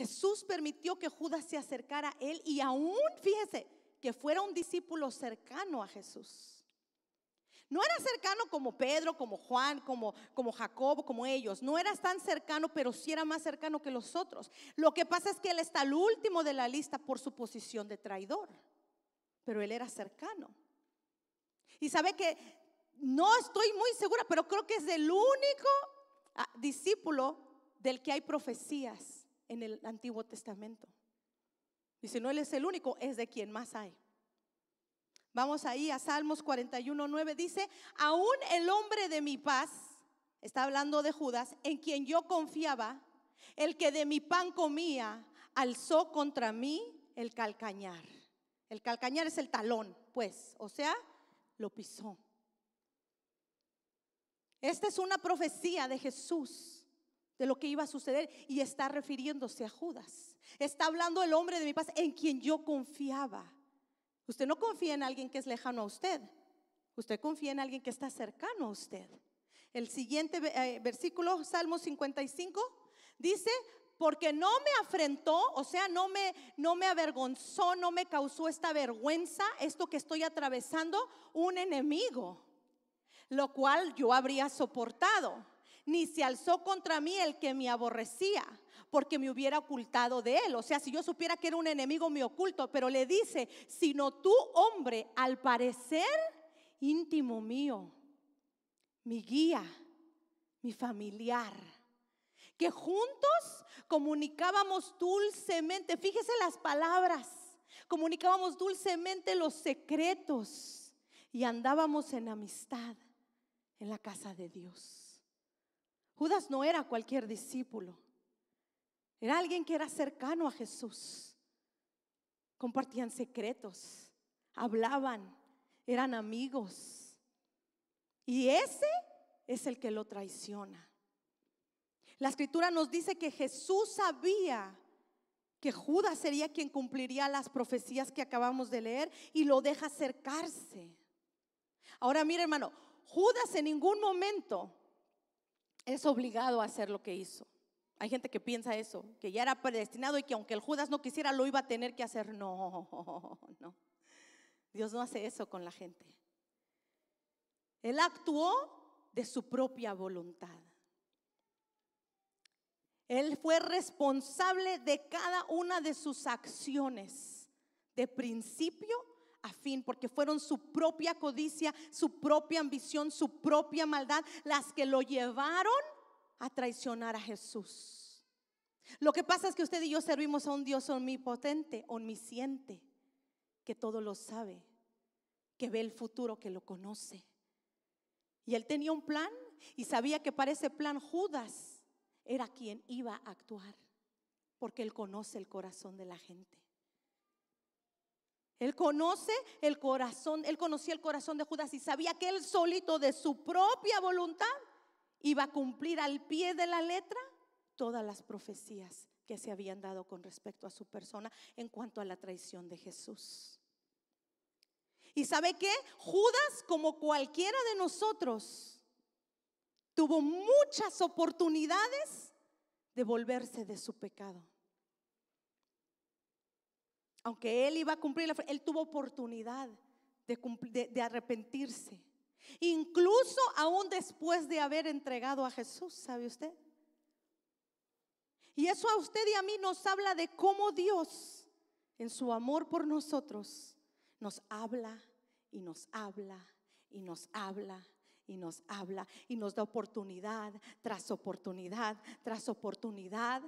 Jesús permitió que Judas se acercara a él y aún, fíjese, que fuera un discípulo cercano a Jesús. No era cercano como Pedro, como Juan, como Jacobo, como ellos. No era tan cercano, pero sí era más cercano que los otros. Lo que pasa es que él está al último de la lista por su posición de traidor. Pero él era cercano. Y sabe que no estoy muy segura, pero creo que es el único discípulo del que hay profecías en el Antiguo Testamento. Y si no él es el único, es de quien más hay. Vamos ahí a Salmos 41:9. Dice: aún el hombre de mi paz, está hablando de Judas, en quien yo confiaba, el que de mi pan comía, alzó contra mí el calcañar. El calcañar es el talón, pues, o sea, lo pisó. Esta es una profecía de Jesús, de lo que iba a suceder, y está refiriéndose a Judas. Está hablando el hombre de mi paz, en quien yo confiaba. Usted no confía en alguien que es lejano a usted. Usted confía en alguien que está cercano a usted. El siguiente versículo, Salmo 55, dice: porque no me afrentó, o sea, no me avergonzó, no me causó esta vergüenza, esto que estoy atravesando, un enemigo, lo cual yo habría soportado. Ni se alzó contra mí el que me aborrecía, porque me hubiera ocultado de él. O sea, si yo supiera que era un enemigo, me oculto. Pero le dice: sino tú, hombre, al parecer íntimo mío, mi guía, mi familiar, que juntos comunicábamos dulcemente, fíjese las palabras, comunicábamos dulcemente los secretos y andábamos en amistad en la casa de Dios. Judas no era cualquier discípulo, era alguien que era cercano a Jesús. Compartían secretos, hablaban, eran amigos. Y ese es el que lo traiciona. La escritura nos dice que Jesús sabía que Judas sería quien cumpliría las profecías que acabamos de leer, y lo deja acercarse. Ahora mire, hermano, Judas en ningún momento es obligado a hacer lo que hizo. Hay gente que piensa eso, que ya era predestinado y que aunque el Judas no quisiera, lo iba a tener que hacer. No. Dios no hace eso con la gente. Él actuó de su propia voluntad. Él fue responsable de cada una de sus acciones, de principio a fin, porque fueron su propia codicia, su propia ambición, su propia maldad, las que lo llevaron a traicionar a Jesús. Lo que pasa es que usted y yo servimos a un Dios omnipotente, omnisciente, que todo lo sabe, que ve el futuro, que lo conoce. Y él tenía un plan y sabía que para ese plan Judas era quien iba a actuar, porque él conoce el corazón de la gente. Él conoce el corazón, él conocía el corazón de Judas y sabía que él solito de su propia voluntad iba a cumplir al pie de la letra todas las profecías que se habían dado con respecto a su persona en cuanto a la traición de Jesús. ¿Y sabe qué? Judas, como cualquiera de nosotros, tuvo muchas oportunidades de volverse de su pecado. Aunque él iba a cumplir, él tuvo oportunidad de arrepentirse. Incluso aún después de haber entregado a Jesús, ¿sabe usted? Y eso a usted y a mí nos habla de cómo Dios, en su amor por nosotros, nos habla y nos habla y nos habla y nos habla y nos da oportunidad tras oportunidad tras oportunidad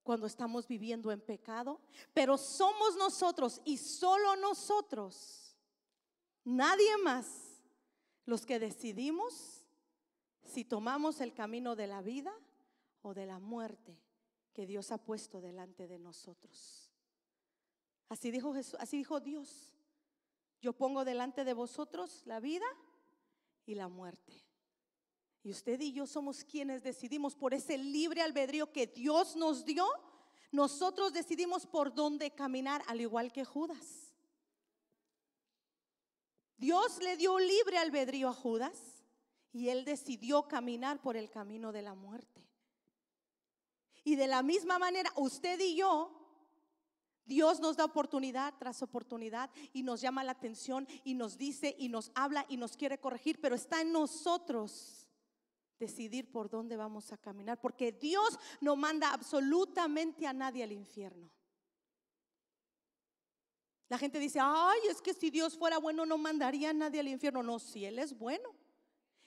cuando estamos viviendo en pecado. Pero somos nosotros y solo nosotros, nadie más, los que decidimos si tomamos el camino de la vida o de la muerte que Dios ha puesto delante de nosotros. Así dijo Jesús, así dijo Dios: yo pongo delante de vosotros la vida y la muerte. Y usted y yo somos quienes decidimos, por ese libre albedrío que Dios nos dio. Nosotros decidimos por dónde caminar, al igual que Judas. Dios le dio libre albedrío a Judas y él decidió caminar por el camino de la muerte. Y de la misma manera, usted y yo, Dios nos da oportunidad tras oportunidad y nos llama la atención y nos dice y nos habla y nos quiere corregir, pero está en nosotros decidir por dónde vamos a caminar, porque Dios no manda absolutamente a nadie al infierno. La gente dice, ay, es que si Dios fuera bueno no mandaría a nadie al infierno. No, si Él es bueno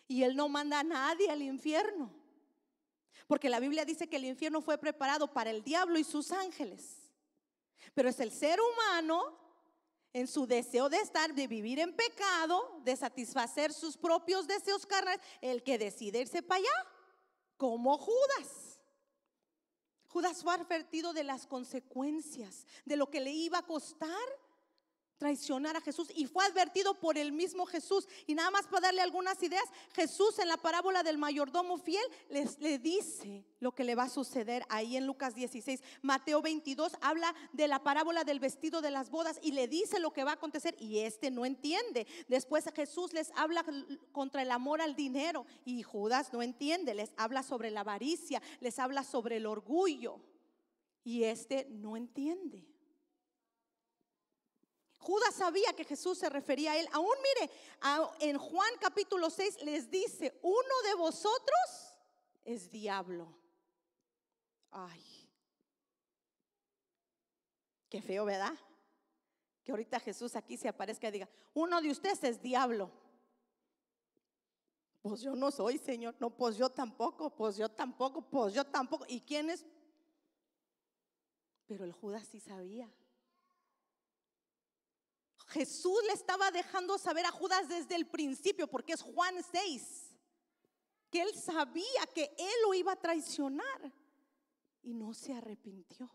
y Él no manda a nadie al infierno, porque la Biblia dice que el infierno fue preparado para el diablo y sus ángeles. Pero es el ser humano en su deseo de estar, de vivir en pecado, de satisfacer sus propios deseos carnales, el que decide irse para allá, como Judas. Judas fue advertido de las consecuencias, de lo que le iba a costar traicionar a Jesús, y fue advertido por el mismo Jesús. Y nada más para darle algunas ideas, Jesús en la parábola del mayordomo fiel le dice lo que le va a suceder ahí en Lucas 16. Mateo 22 habla de la parábola del vestido de las bodas y le dice lo que va a acontecer, y no entiende. Después Jesús les habla contra el amor al dinero y Judas no entiende. Les habla sobre la avaricia, les habla sobre el orgullo y no entiende. Judas sabía que Jesús se refería a él. Aún mire, en Juan capítulo 6 les dice, uno de vosotros es diablo. Ay, qué feo, ¿verdad? Que ahorita Jesús aquí se aparezca y diga, uno de ustedes es diablo. Pues yo no soy, Señor. No, pues yo tampoco, pues yo tampoco, pues yo tampoco. ¿Y quién es? Pero el Judas sí sabía. Jesús le estaba dejando saber a Judas desde el principio, porque es Juan 6, que él sabía que él lo iba a traicionar y no se arrepintió.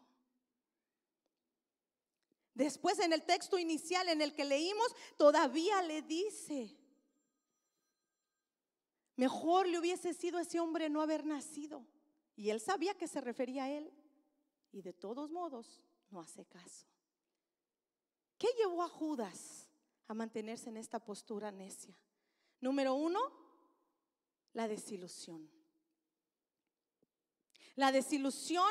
Después en el texto inicial en el que leímos, todavía le dice, mejor le hubiese sido a ese hombre no haber nacido. Y él sabía que se refería a él, y de todos modos no hace caso. ¿Qué llevó a Judas a mantenerse en esta postura necia? Número 1, la desilusión. La desilusión,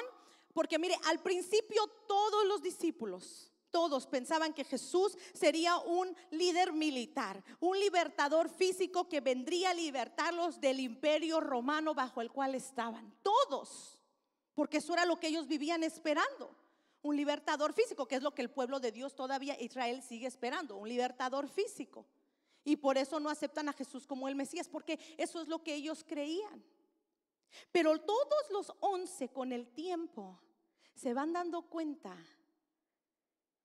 porque mire, al principio todos los discípulos, todos pensaban que Jesús sería un líder militar, un libertador físico que vendría a libertarlos del imperio romano bajo el cual estaban. Todos, porque eso era lo que ellos vivían esperando. Un libertador físico, que es lo que el pueblo de Dios todavía, Israel, sigue esperando, un libertador físico. Y por eso no aceptan a Jesús como el Mesías, porque eso es lo que ellos creían. Pero todos los 11 con el tiempo se van dando cuenta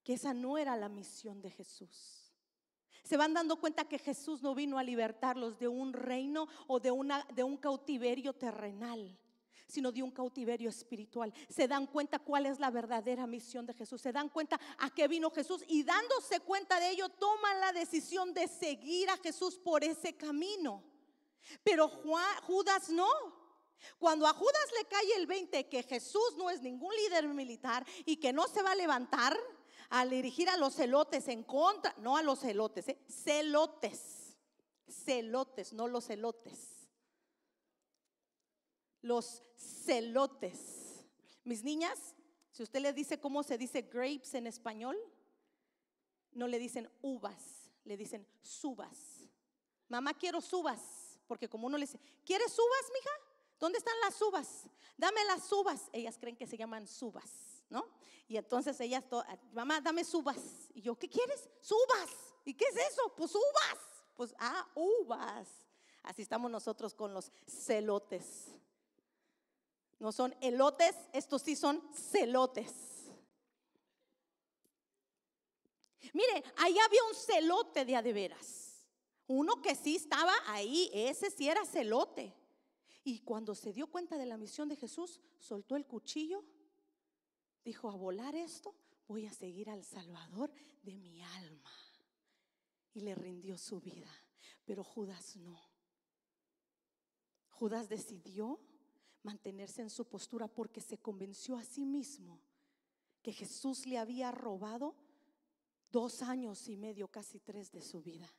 que esa no era la misión de Jesús. Se van dando cuenta que Jesús no vino a libertarlos de un reino o de un cautiverio terrenal, sino de un cautiverio espiritual. Se dan cuenta cuál es la verdadera misión de Jesús. Se dan cuenta a qué vino Jesús, y dándose cuenta de ello toman la decisión de seguir a Jesús por ese camino. Pero Judas no. Cuando a Judas le cae el 20 que Jesús no es ningún líder militar y que no se va a levantar al dirigir a los celotes en contra, no a los celotes, celotes, no los celotes. Los celotes. Mis niñas, si usted les dice cómo se dice grapes en español, no le dicen uvas, le dicen subas. Mamá, quiero subas, porque como uno le dice, ¿quieres subas, mija? ¿Dónde están las uvas? Dame las uvas. Ellas creen que se llaman subas, ¿no? Y entonces ellas, mamá, dame subas. Y yo, ¿qué quieres? Subas. ¿Y qué es eso? Pues uvas. Pues, uvas. Así estamos nosotros con los celotes. No son elotes, estos sí son celotes. Mire, ahí había un celote de a de veras. Uno que sí estaba ahí, ese sí era celote. Y cuando se dio cuenta de la misión de Jesús, soltó el cuchillo, dijo, a volar esto, voy a seguir al Salvador de mi alma. Y le rindió su vida. Pero Judas no. Judas decidió mantenerse en su postura porque se convenció a sí mismo que Jesús le había robado 2 años y medio, casi 3 de su vida.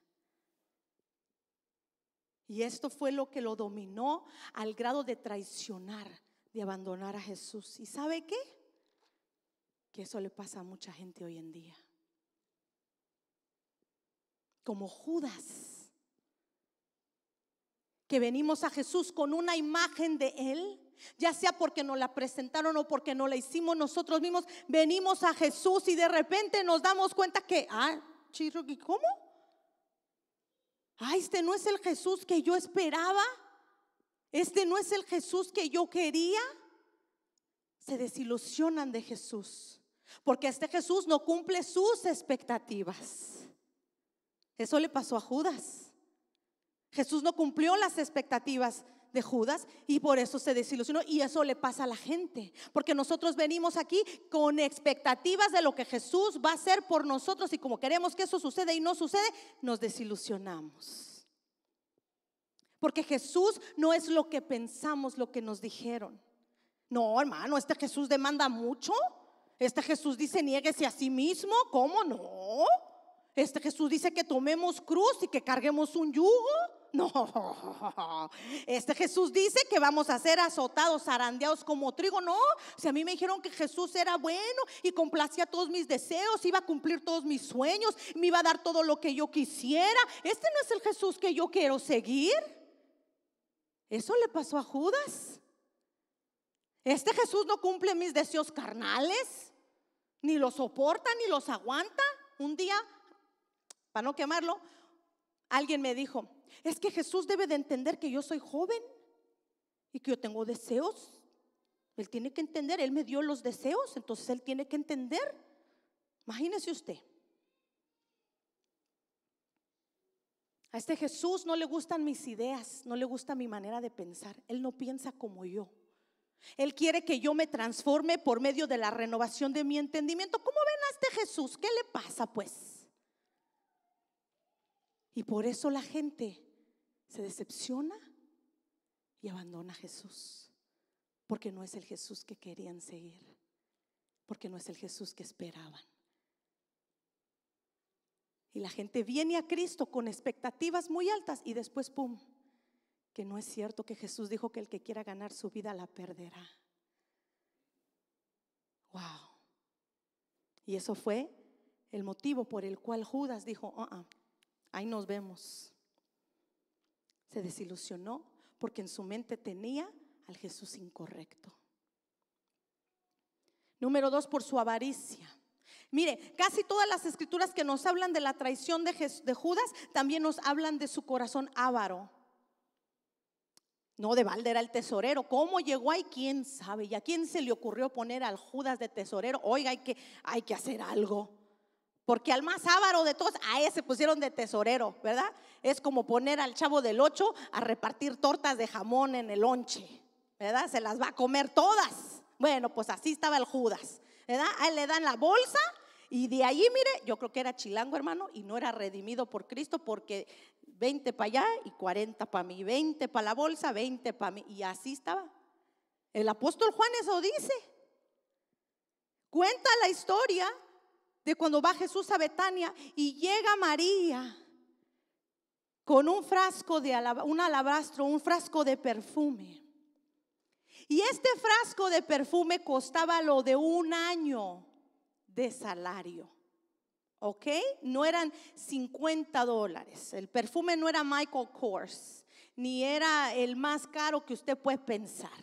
Y esto fue lo que lo dominó al grado de traicionar de abandonar a Jesús. ¿Y sabe qué? Que eso le pasa a mucha gente hoy en día. Como Judas, que venimos a Jesús con una imagen de Él, ya sea porque nos la presentaron o porque no la hicimos nosotros mismos. Venimos a Jesús y de repente nos damos cuenta que, ¿cómo? Este no es el Jesús que yo esperaba. Este no es el Jesús que yo quería. Se desilusionan de Jesús, porque este Jesús no cumple sus expectativas. Eso le pasó a Judas. Jesús no cumplió las expectativas de Judas y por eso se desilusionó. Y eso le pasa a la gente, porque nosotros venimos aquí con expectativas de lo que Jesús va a hacer por nosotros, y como queremos que eso suceda y no sucede, nos desilusionamos. Porque Jesús no es lo que pensamos, lo que nos dijeron. No, hermano, este Jesús demanda mucho. Este Jesús dice: niéguese a sí mismo. ¿Cómo no? Este Jesús dice que tomemos cruz y que carguemos un yugo. No, este Jesús dice que vamos a ser azotados, zarandeados como trigo. No, si a mí me dijeron que Jesús era bueno y complacía todos mis deseos, iba a cumplir todos mis sueños, me iba a dar todo lo que yo quisiera. Este no es el Jesús que yo quiero seguir. Eso le pasó a Judas. Este Jesús no cumple mis deseos carnales, ni los soporta, ni los aguanta. Un día, para no quemarlo, alguien me dijo: es que Jesús debe de entender que yo soy joven y que yo tengo deseos. Él tiene que entender, Él me dio los deseos, entonces Él tiene que entender. Imagínese usted. A este Jesús no le gustan mis ideas, no le gusta mi manera de pensar. Él no piensa como yo. Él quiere que yo me transforme por medio de la renovación de mi entendimiento. ¿Cómo ven a este Jesús? ¿Qué le pasa pues? Y por eso la gente se decepciona y abandona a Jesús, porque no es el Jesús que querían seguir, porque no es el Jesús que esperaban. Y la gente viene a Cristo con expectativas muy altas y después ¡pum! Que no es cierto, que Jesús dijo que el que quiera ganar su vida la perderá. Wow. Y eso fue el motivo por el cual Judas dijo: ahí nos vemos. Se desilusionó porque en su mente tenía al Jesús incorrecto. Número 2, por su avaricia. Mire, casi todas las escrituras que nos hablan de la traición de Judas también nos hablan de su corazón avaro. No de balde era el tesorero. ¿Cómo llegó ahí? ¿Quién sabe? ¿Y a quién se le ocurrió poner al Judas de tesorero? Oiga, hay que hacer algo. Porque al más avaro de todos, a ese pusieron de tesorero, ¿verdad? Es como poner al Chavo del 8 a repartir tortas de jamón en el lonche, ¿verdad? Se las va a comer todas. Bueno, pues así estaba el Judas, ¿verdad? A él le dan la bolsa y de ahí, mire, yo creo que era chilango, hermano, y no era redimido por Cristo, porque 20 para allá y 40 para mí, 20 para la bolsa, 20 para mí, y así estaba. El apóstol Juan eso dice. Cuenta la historia de cuando va Jesús a Betania y llega María con un frasco de un alabastro, un frasco de perfume. Y este frasco de perfume costaba lo de un año de salario. ¿Ok? No eran $50. El perfume no era Michael Kors, ni era el más caro que usted puede pensar.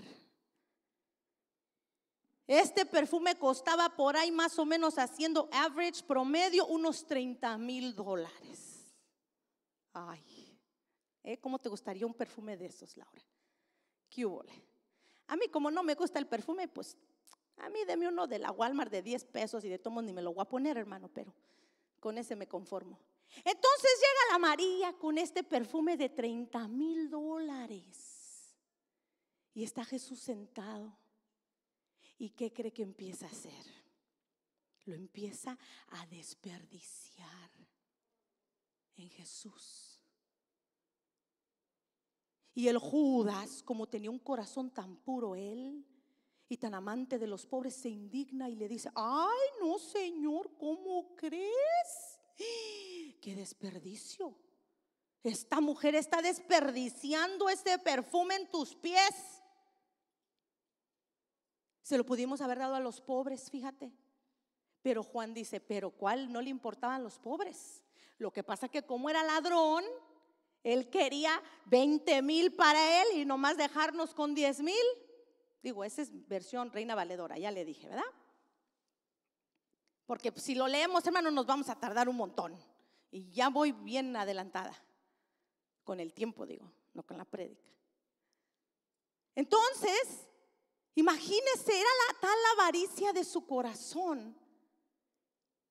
Este perfume costaba por ahí más o menos, haciendo average promedio, unos $30,000. Ay, ¿cómo te gustaría un perfume de esos, Laura? ¿Qué hubo? A mí, como no me gusta el perfume, pues a mí deme uno de la Walmart de $10 y de todos ni me lo voy a poner, hermano, pero con ese me conformo. Entonces llega la María con este perfume de $30,000 y está Jesús sentado. ¿Y qué cree que empieza a hacer? Lo empieza a desperdiciar en Jesús. Y el Judas, como tenía un corazón tan puro él y tan amante de los pobres, se indigna y le dice: ay, no, Señor, ¿cómo crees? ¡Qué desperdicio! Esta mujer está desperdiciando este perfume en tus pies. Se lo pudimos haber dado a los pobres, fíjate. Pero Juan dice, pero ¿cuál no le importaban los pobres? Lo que pasa que como era ladrón, él quería 20,000 para él y nomás dejarnos con 10,000. Digo, esa es versión Reina Valedora, ya le dije, ¿verdad? Porque si lo leemos, hermano, nos vamos a tardar un montón. Y ya voy bien adelantada. Con el tiempo, digo, no con la prédica. Entonces, imagínese, era tal avaricia de su corazón,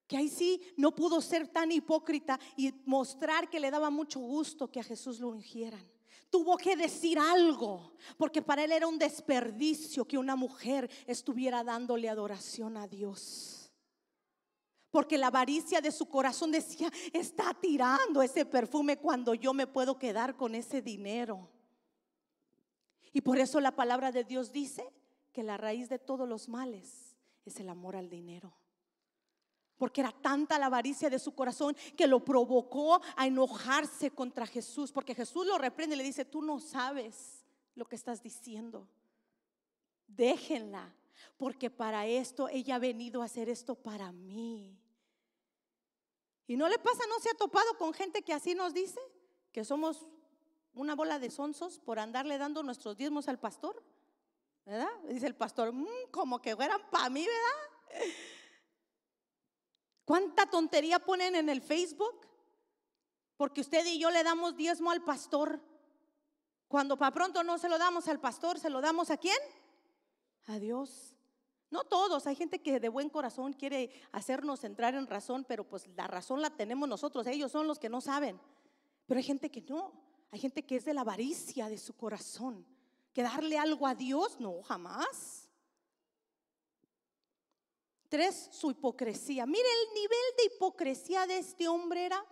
que ahí sí no pudo ser tan hipócrita y mostrar que le daba mucho gusto que a Jesús lo ungieran. Tuvo que decir algo, porque para él era un desperdicio que una mujer estuviera dándole adoración a Dios. Porque la avaricia de su corazón decía, está tirando ese perfume cuando yo me puedo quedar con ese dinero. Y por eso la palabra de Dios dice que la raíz de todos los males es el amor al dinero. Porque era tanta la avaricia de su corazón que lo provocó a enojarse contra Jesús. Porque Jesús lo reprende y le dice, tú no sabes lo que estás diciendo. Déjenla, porque para esto ella ha venido a hacer esto para mí. ¿Y no le pasa, no se ha topado con gente que así nos dice? Que somos una bola de sonsos por andarle dando nuestros diezmos al pastor, ¿verdad? Dice el pastor, como que fueran para mí, ¿verdad? ¿Cuánta tontería ponen en el Facebook? Porque usted y yo le damos diezmo al pastor, cuando para pronto no se lo damos al pastor, ¿se lo damos a quién? A Dios. No todos, hay gente que de buen corazón quiere hacernos entrar en razón, pero pues la razón la tenemos nosotros, ellos son los que no saben. Pero hay gente que no, hay gente que es de la avaricia de su corazón, que darle algo a Dios, no, jamás. 3, su hipocresía. Mire el nivel de hipocresía de este hombre era,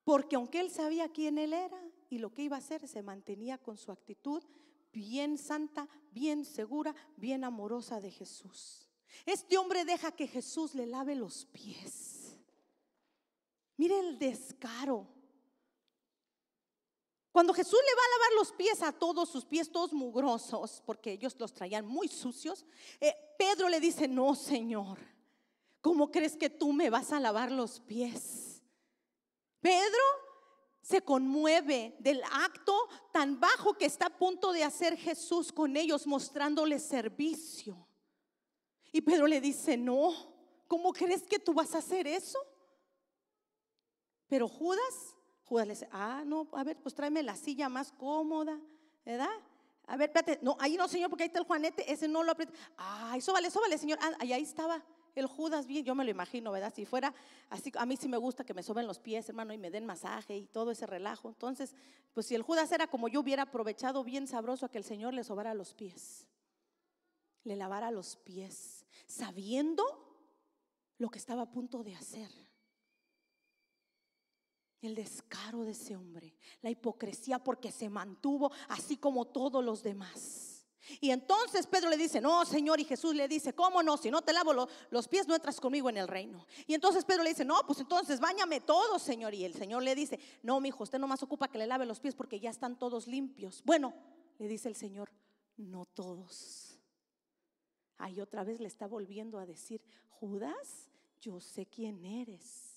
porque aunque él sabía quién él era y lo que iba a hacer, se mantenía con su actitud bien santa, bien segura, bien amorosa de Jesús. Este hombre deja que Jesús le lave los pies. Mire el descaro. Cuando Jesús le va a lavar los pies a todos, sus pies todos mugrosos, porque ellos los traían muy sucios, Pedro le dice, no, Señor, ¿cómo crees que tú me vas a lavar los pies? Pedro se conmueve del acto tan bajo que está a punto de hacer Jesús con ellos, mostrándoles servicio. Y Pedro le dice, no, ¿cómo crees que tú vas a hacer eso? Pero Judas le dice, no, a ver, pues tráeme la silla más cómoda, ¿verdad? A ver, espérate, no, ahí no, Señor, porque ahí está el Juanete, ese no lo aprieta. Sóbale, Señor. Ahí estaba el Judas bien, yo me lo imagino, ¿verdad? Si fuera así, a mí sí me gusta que me soben los pies, hermano, y me den masaje y todo ese relajo. Entonces, pues si el Judas era como yo, hubiera aprovechado bien sabroso a que el Señor le sobara los pies, le lavara los pies, sabiendo lo que estaba a punto de hacer. El descaro de ese hombre, la hipocresía, porque se mantuvo así como todos los demás. Y entonces Pedro le dice, no, Señor, y Jesús le dice, ¿cómo no? Si no te lavo los pies, no entras conmigo en el reino. Y entonces Pedro le dice, no, pues entonces báñame todo, Señor. Y el Señor le dice, no, mi hijo, usted nomás ocupa que le lave los pies porque ya están todos limpios. Bueno, le dice el Señor, no todos. Ahí otra vez le está volviendo a decir, Judas, yo sé quién eres.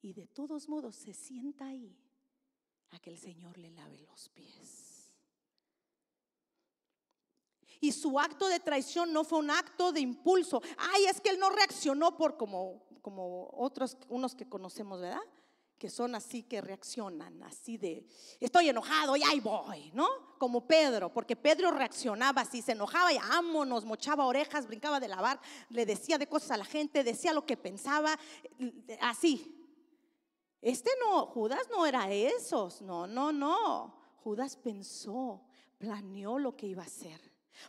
Y de todos modos se sienta ahí a que el Señor le lave los pies. Y su acto de traición no fue un acto de impulso. Es que él no reaccionó por como otros, unos que conocemos, ¿verdad? Que son así, que reaccionan así de, estoy enojado y ahí voy, ¿no? Como Pedro, porque Pedro reaccionaba así, se enojaba y vámonos, mochaba orejas, brincaba de la barca, le decía de cosas a la gente, decía lo que pensaba, así. Judas no era esos, no. Judas pensó, planeó lo que iba a hacer.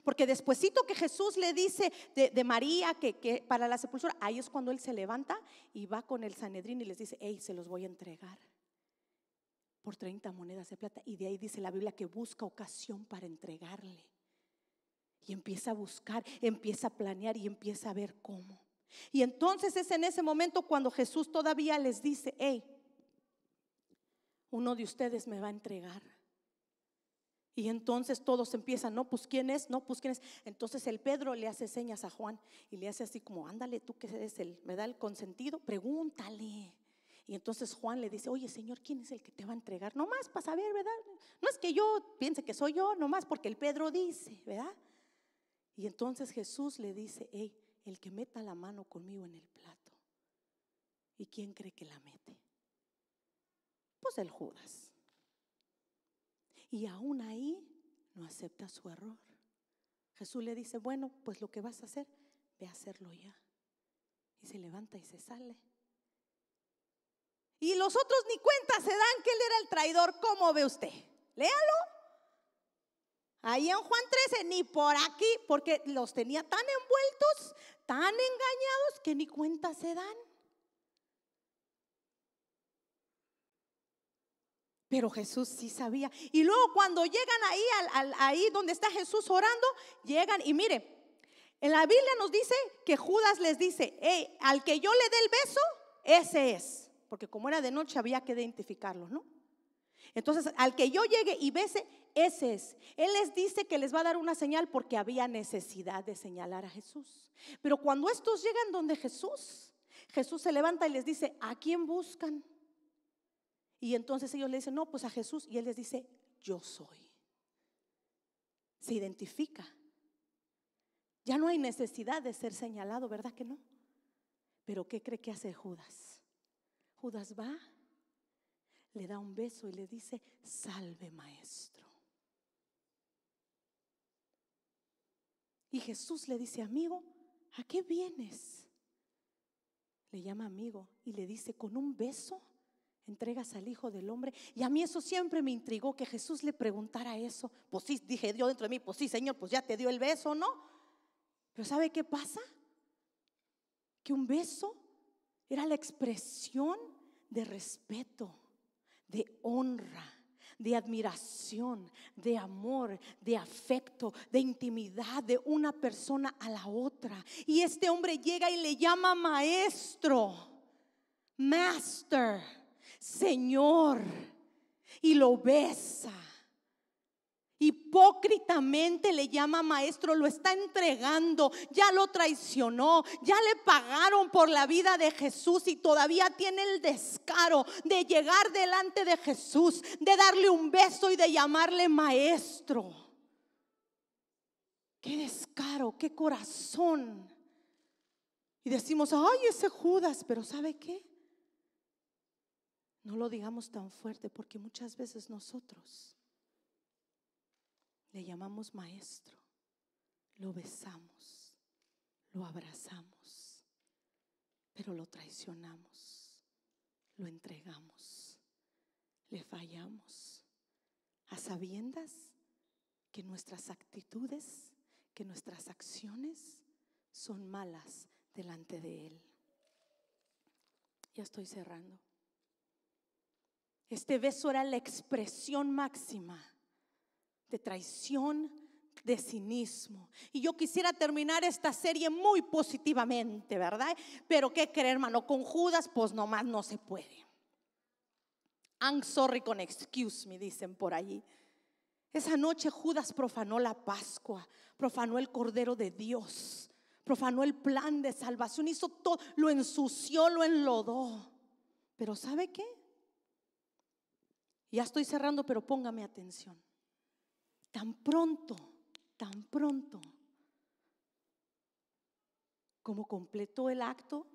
Porque despuesito que Jesús le dice de María que para la sepultura, ahí es cuando él se levanta y va con el Sanedrín y les dice, se los voy a entregar por 30 monedas de plata. Y de ahí dice la Biblia que busca ocasión para entregarle. Y empieza a buscar, empieza a planear y empieza a ver cómo. Y entonces es en ese momento cuando Jesús todavía les dice, uno de ustedes me va a entregar. Y entonces todos empiezan, no, pues quién es, no, pues quién es. Entonces el Pedro le hace señas a Juan y le hace así como, ándale, tú que eres me da el consentido, pregúntale. Y entonces Juan le dice, oye Señor, ¿quién es el que te va a entregar? Nomás para saber, ¿verdad? No es que yo piense que soy yo, nomás porque el Pedro dice, ¿verdad? Y entonces Jesús le dice, hey, el que meta la mano conmigo en el plato. ¿Y quién cree que la mete? Pues el Judas. Y aún ahí no acepta su error. Jesús le dice, bueno, pues lo que vas a hacer, ve a hacerlo ya. Y se levanta y se sale. Y los otros ni cuenta se dan que él era el traidor. ¿Cómo ve usted? Léalo. Ahí en Juan 13, ni por aquí, porque los tenía tan envueltos, tan engañados, que ni cuenta se dan. Pero Jesús sí sabía. Y luego cuando llegan ahí, ahí donde está Jesús orando, llegan y mire, en la Biblia nos dice que Judas les dice, hey, al que yo le dé el beso, ese es. Porque como era de noche había que identificarlo, ¿no? Entonces, al que yo llegue y bese, ese es. Él les dice que les va a dar una señal porque había necesidad de señalar a Jesús. Pero cuando estos llegan donde Jesús, Jesús se levanta y les dice, ¿a quién buscan? Y entonces ellos le dicen, no, pues a Jesús. Y él les dice, yo soy. Se identifica. Ya no hay necesidad de ser señalado, ¿verdad que no? Pero ¿qué cree que hace Judas? Judas va, le da un beso y le dice, salve maestro. Y Jesús le dice, amigo, ¿a qué vienes? Le llama amigo y le dice, con un beso entregas al Hijo del Hombre. Y a mí eso siempre me intrigó, que Jesús le preguntara eso. Pues sí, dije yo dentro de mí, pues sí, Señor, pues ya te dio el beso, ¿no? Pero ¿sabe qué pasa? Que un beso era la expresión de respeto, de honra, de admiración, de amor, de afecto, de intimidad de una persona a la otra. Y este hombre llega y le llama maestro, master, Señor, y lo besa. Hipócritamente le llama maestro, lo está entregando, ya lo traicionó, ya le pagaron por la vida de Jesús y todavía tiene el descaro de llegar delante de Jesús, de darle un beso y de llamarle maestro. Qué descaro, qué corazón. Y decimos, ay, ese Judas, pero ¿sabe qué? No lo digamos tan fuerte porque muchas veces nosotros le llamamos maestro, lo besamos, lo abrazamos, pero lo traicionamos, lo entregamos, le fallamos, a sabiendas que nuestras actitudes, que nuestras acciones son malas delante de Él. Ya estoy cerrando. Este beso era la expresión máxima de traición, de cinismo. Y yo quisiera terminar esta serie muy positivamente, ¿verdad? Pero ¿qué creer, hermano? Con Judas pues nomás no se puede. I'm sorry con excuse me, dicen por allí. Esa noche Judas profanó la Pascua, profanó el Cordero de Dios, profanó el plan de salvación, hizo todo, lo ensució, lo enlodó. Pero ¿sabe qué? Ya estoy cerrando, pero póngame atención. Tan pronto como completó el acto,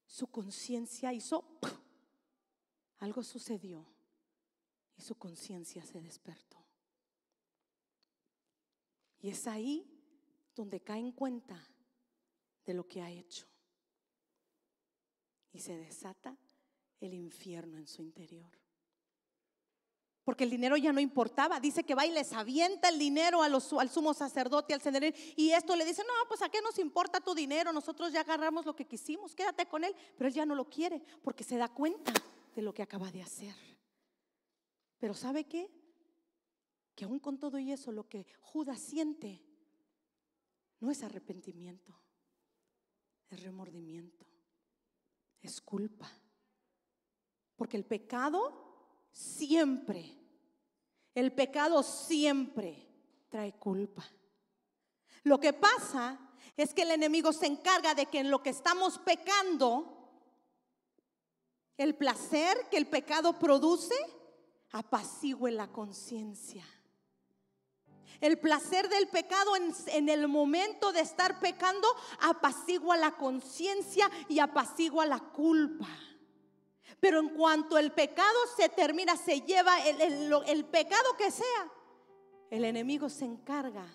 su conciencia hizo algo, sucedió y su conciencia se despertó. Y es ahí donde cae en cuenta de lo que ha hecho y se desata el infierno en su interior. Porque el dinero ya no importaba. Dice que va y les avienta el dinero al sumo sacerdote, al Sanedrín. Y esto le dice, no, pues a qué nos importa tu dinero, nosotros ya agarramos lo que quisimos, quédate con él. Pero él ya no lo quiere porque se da cuenta de lo que acaba de hacer. Pero ¿sabe qué? Que aún con todo y eso, lo que Judas siente no es arrepentimiento, es remordimiento, es culpa. Porque el pecado siempre El pecado siempre trae culpa. Lo que pasa es que el enemigo se encarga de que en lo que estamos pecando, el placer que el pecado produce apacigüe la conciencia. El placer del pecado en el momento de estar pecando apacigua la conciencia y apacigua la culpa. Pero en cuanto el pecado se termina, se lleva el pecado que sea, el enemigo se encarga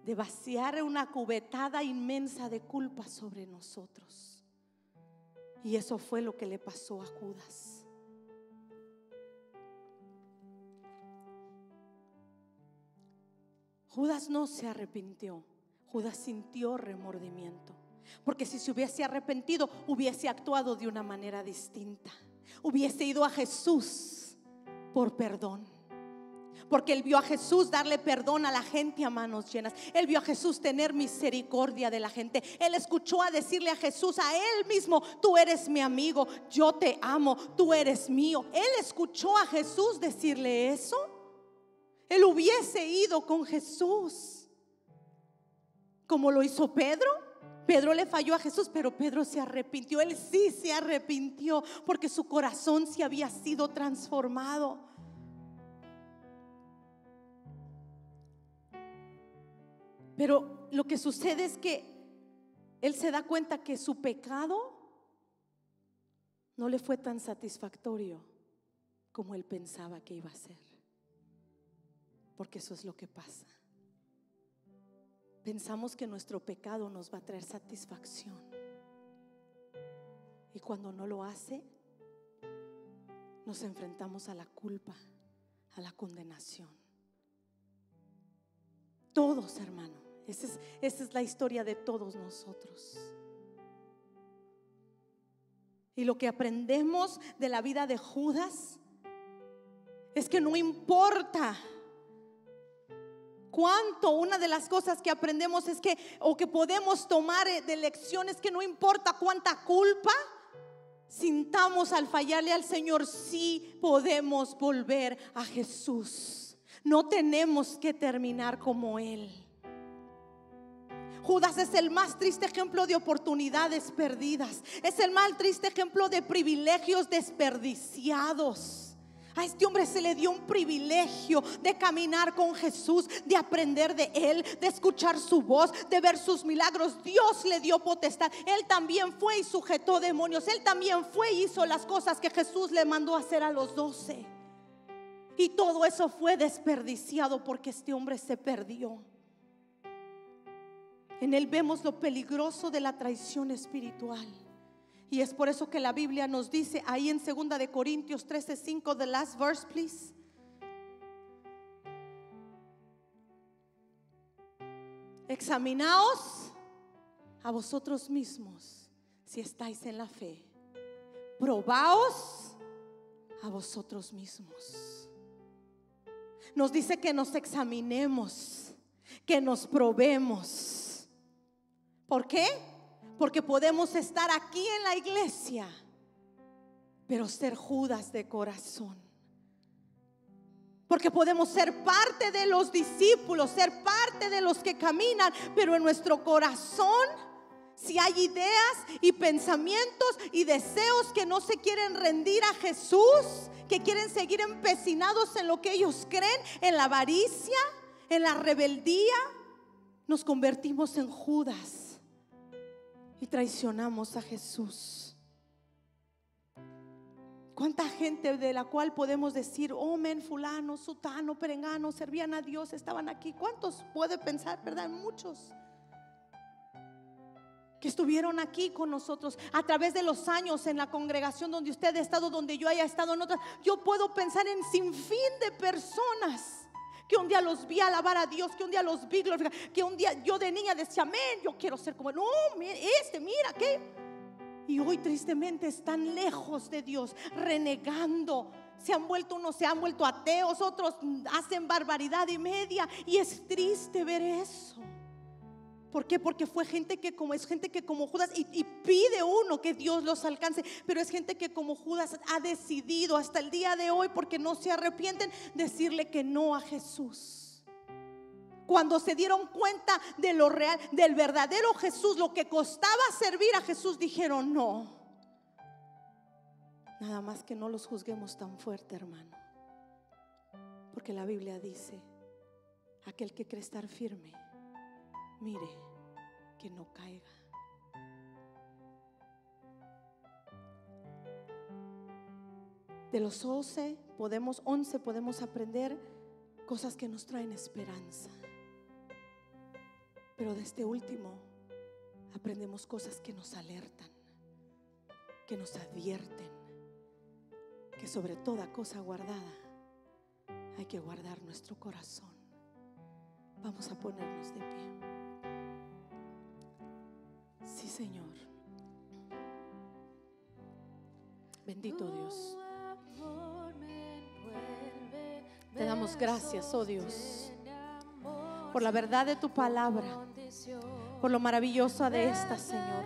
de vaciar una cubetada inmensa de culpa sobre nosotros. Y eso fue lo que le pasó a Judas. Judas no se arrepintió, Judas sintió remordimiento. Porque si se hubiese arrepentido, hubiese actuado de una manera distinta. Hubiese ido a Jesús por perdón. Porque él vio a Jesús darle perdón a la gente a manos llenas. Él vio a Jesús tener misericordia de la gente. Él escuchó a decirle a Jesús, a él mismo: tú eres mi amigo, yo te amo, tú eres mío. Él escuchó a Jesús decirle eso. Él hubiese ido con Jesús, como lo hizo Pedro. Pedro le falló a Jesús, pero Pedro se arrepintió. Él sí se arrepintió porque su corazón se había sido transformado. Pero lo que sucede es que él se da cuenta que su pecado no le fue tan satisfactorio como él pensaba que iba a ser. Porque eso es lo que pasa. Pensamos que nuestro pecado nos va a traer satisfacción, y cuando no lo hace, nos enfrentamos a la culpa, a la condenación. Todos, hermano, esa es la historia de todos nosotros. Y lo que aprendemos de la vida de Judas es que no importa cuánto, una de las cosas que aprendemos es que, o que podemos tomar de lecciones, que no importa cuánta culpa sintamos al fallarle al Señor, sí podemos volver a Jesús. No tenemos que terminar como Él. Judas es el más triste ejemplo de oportunidades perdidas. Es el más triste ejemplo de privilegios desperdiciados. A este hombre se le dio un privilegio de caminar con Jesús, de aprender de Él, de escuchar su voz, de ver sus milagros. Dios le dio potestad. Él también fue y sujetó demonios. Él también fue y hizo las cosas que Jesús le mandó hacer a los 12. Y todo eso fue desperdiciado porque este hombre se perdió. En él vemos lo peligroso de la traición espiritual. Y es por eso que la Biblia nos dice ahí en 2 de Corintios 13:5, the last verse please. Examinaos a vosotros mismos si estáis en la fe. Probaos a vosotros mismos. Nos dice que nos examinemos, que nos probemos. ¿Por qué? Porque podemos estar aquí en la iglesia, pero ser Judas de corazón. Porque podemos ser parte de los discípulos, ser parte de los que caminan, pero en nuestro corazón, si hay ideas y pensamientos y deseos que no se quieren rendir a Jesús, que quieren seguir empecinados en lo que ellos creen, en la avaricia, en la rebeldía, nos convertimos en Judas y traicionamos a Jesús. ¿Cuánta gente de la cual podemos decir, oh men, fulano, sutano, perengano, servían a Dios, estaban aquí? ¿Cuántos puede pensar, verdad? Muchos que estuvieron aquí con nosotros a través de los años en la congregación donde usted ha estado, donde yo haya estado en otras. Yo puedo pensar en sinfín de personas que un día los vi alabar a Dios, que un día los vi glorificar, que un día yo de niña decía, amén, yo quiero ser como él. No, mira, ¿qué? Y hoy tristemente están lejos de Dios, renegando. Unos se han vuelto ateos, otros hacen barbaridad y media. Y es triste ver eso. ¿Por qué? Porque fue gente que es gente que como Judas y pide uno que Dios los alcance, pero es gente que como Judas ha decidido hasta el día de hoy, porque no se arrepienten, decirle que no a Jesús. Cuando se dieron cuenta de lo real, del verdadero Jesús, lo que costaba servir a Jesús, dijeron no. Nada más que no los juzguemos tan fuerte, hermano, porque la Biblia dice: aquel que cree estar firme, mire que no caiga. De los 11 podemos aprender cosas que nos traen esperanza, pero de este último aprendemos cosas que nos alertan, que nos advierten que sobre toda cosa guardada hay que guardar nuestro corazón. Vamos a ponernos de pie. Sí, Señor. Bendito Dios. Te damos gracias, oh Dios, por la verdad de tu palabra, por lo maravillosa de esta, Señor.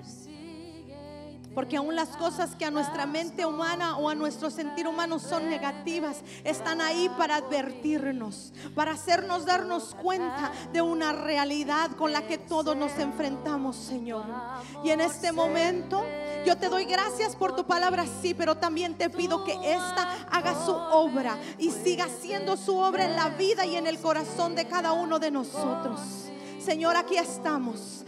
Porque aún las cosas que a nuestra mente humana o a nuestro sentir humano son negativas, están ahí para advertirnos, para hacernos darnos cuenta de una realidad con la que todos nos enfrentamos, Señor. Y en este momento yo te doy gracias por tu palabra, sí, pero también te pido que esta haga su obra y siga haciendo su obra en la vida y en el corazón de cada uno de nosotros. Señor, aquí estamos,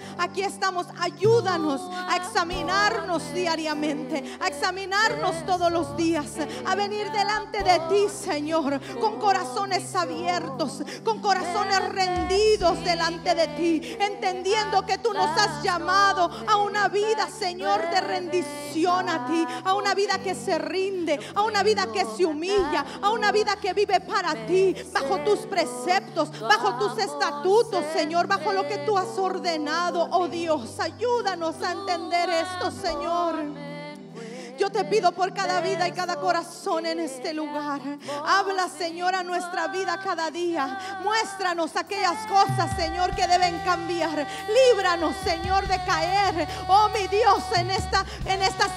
ayúdanos a examinarnos diariamente, a examinarnos todos los días, a venir delante de ti, Señor, con corazones abiertos, con corazones rendidos delante de ti, entendiendo que tú nos has llamado a una vida, Señor, de rendición a ti, a una vida que se rinde, a una vida que se humilla, a una vida que vive para ti, bajo tus preceptos, bajo tus estatutos, Señor, bajo lo que tú has ordenado. Oh Dios, ayúdanos a entender esto, Señor. Yo te pido por cada vida y cada corazón en este lugar. Habla, Señor, a nuestra vida cada día. Muéstranos aquellas cosas, Señor, que deben cambiar. Líbranos, Señor, de caer, oh mi Dios, en esta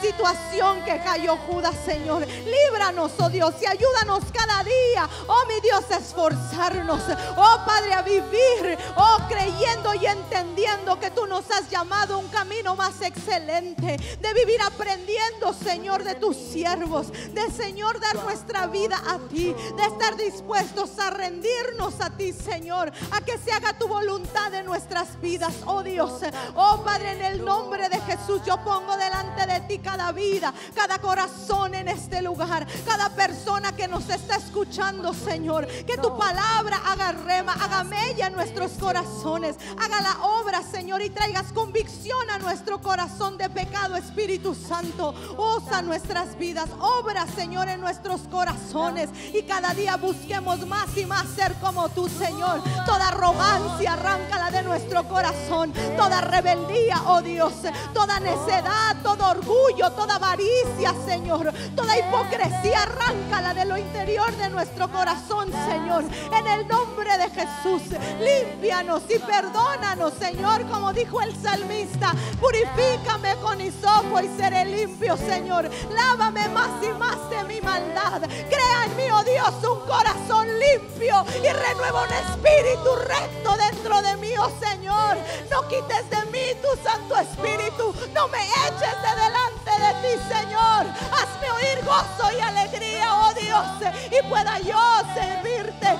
situación que cayó Judas, Señor. Líbranos, oh Dios, y ayúdanos cada día, oh mi Dios, a esforzarnos, oh Padre, a vivir, oh creyendo y entendiendo que tú nos has llamado a un camino más excelente, de vivir aprendiendo, Señor, de tus siervos, de, Señor, dar nuestra vida a ti, de estar dispuestos a rendirnos a ti, Señor, a que se haga tu voluntad en nuestras vidas, oh Dios. Oh Padre, en el nombre de Jesús yo pongo delante de ti cada vida, cada corazón en este lugar, cada persona que nos está escuchando, Señor. Que tu palabra haga rema, haga mella en nuestros corazones, haga la obra, Señor, y traigas convicción a nuestro corazón de pecado, Espíritu Santo. Usa nuestras vidas, obra, Señor, en nuestros corazones, y cada día busquemos más y más ser como tú, Señor. Toda arrogancia arráncala de nuestro corazón, toda rebeldía, oh Dios, toda necedad, todo orgullo, toda avaricia, Señor, toda hipocresía arráncala de lo interior de nuestro corazón, Señor, en el nombre de Jesús. Límpianos y perdónanos, Señor, como dijo el salmista: purifícame con hisopo y seré limpio, Señor. Lávame más y más de mi maldad. Crea en mí, oh Dios, un corazón limpio y renueva un espíritu recto dentro de mí, oh Señor. No quites de mí tu Santo Espíritu, no me eches de delante de ti, Señor. Hazme oír gozo y alegría, oh Dios, y pueda yo servirte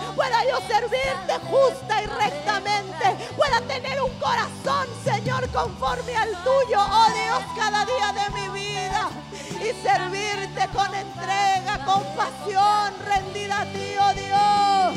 justa y rectamente, pueda tener un corazón, Señor, conforme al tuyo, oh Dios, cada día de mi vida, y servirte con entrega, con pasión, rendida a ti, oh Dios.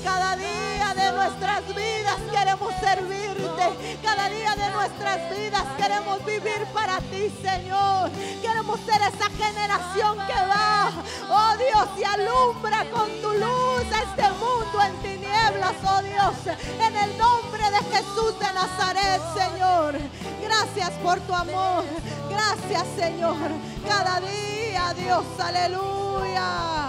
Cada día de nuestras vidas queremos servirte. Cada día de nuestras vidas queremos vivir para ti, Señor. Queremos ser esa generación que va, oh Dios, y alumbra con tu luz a este mundo en tinieblas, oh Dios. En el nombre de Jesús de Nazaret, Señor. Gracias por tu amor. Gracias, Señor. Cada día, Dios, aleluya.